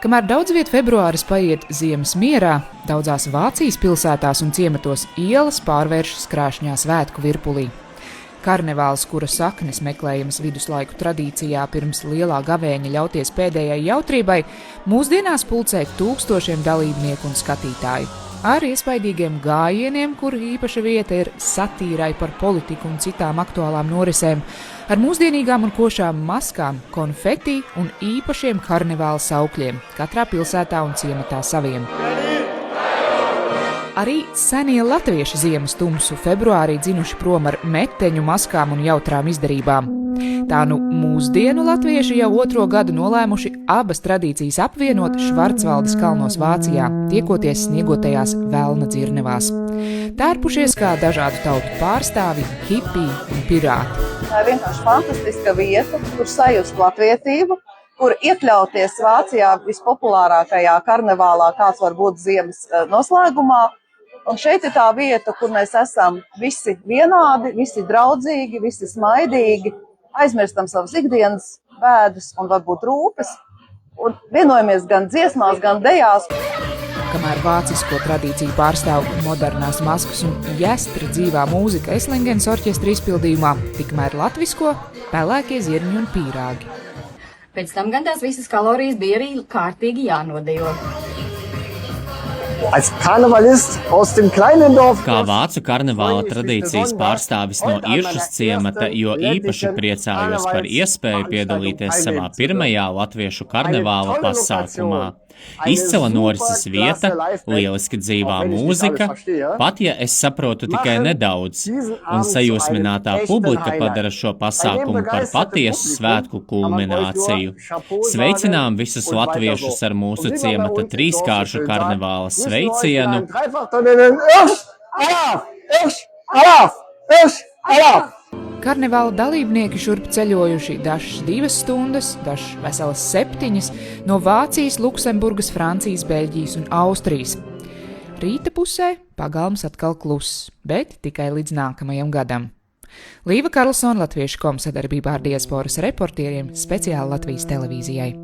Kamēr daudz viet februāris paiet ziemas mierā, daudzās Vācijas pilsētās un ciematos ielas pārvēršas krāšņā svētku virpulī. Karnevāls, kura saknes meklējamas viduslaiku tradīcijā pirms lielā gavēņa ļauties pēdējai jautrībai, mūsdienās pulcē tūkstošiem dalībnieku un skatītāju. Ar iespaidīgiem gājieniem, kur īpaša vieta ir satīrai par politiku un citām aktuālām norisēm, ar mūsdienīgām un košām maskām, konfeti un īpašiem karnevāla saukļiem, katrā pilsētā un ciematā saviem. Arī senie latvieši ziemas tumsu februārī dzinuši prom ar meteņu, maskām un jautrām izdarībām. Tā nu mūsdienu latvieši jau otro gadu nolēmuši abas tradīcijas apvienot Švarcvaldes kalnos Vācijā, tiekoties sniegotajās velna dzirnevās. Tērpušies kā dažādu tautu pārstāvi, hipiji un pirāti. Tā ir vienkārši fantastiska vieta, kur sajust latvietību, kur iekļauties Vācijā vispopulārākajā karnevālā, kāds var būt ziemas noslēgumā. Un šeit ir tā vieta, kur mēs esam visi vienādi, visi draudzīgi, visi smaidīgi, aizmirstam savas ikdienas bēdas un varbūt rūpes, un vienojamies gan dziesmās, gan dejās. Kamēr vācisko tradīciju pārstāv modernās maskas un jestra dzīvā mūzika Eslingens orķestra izpildījumā, tikmēr latvisko pelēkie zirņi un pīrāgi. Pēc tam gan tās visas kalorijas bija arī kārtīgi jānodejo. Kā vācu karnevāla tradīcijas pārstāvis no Iršas ciemata, jo īpaši priecājos par iespēju piedalīties savā pirmajā latviešu karnevāla pasākumā. Izcila norises vieta, lieliski dzīvā mūzika, pat ja es saprotu tikai nedaudz, un sajūsminātā publika padara šo pasākumu par patiesu svētku kulmināciju. Sveicinām visus latviešus ar mūsu ciemata trīskāršu karnevāla sveicienu. Karnevāla dalībnieki šurp ceļojuši dažas 2 stundas, dažas veselas 7 no Vācijas, Luksemburgas, Francijas, Beļģijas un Austrijas. Rīta pusē pagalms atkal kluss, bet tikai līdz nākamajam gadam. Līva Karlsona, Latviešu.com sadarbībā ar diasporas reportieriem speciāli Latvijas televīzijai.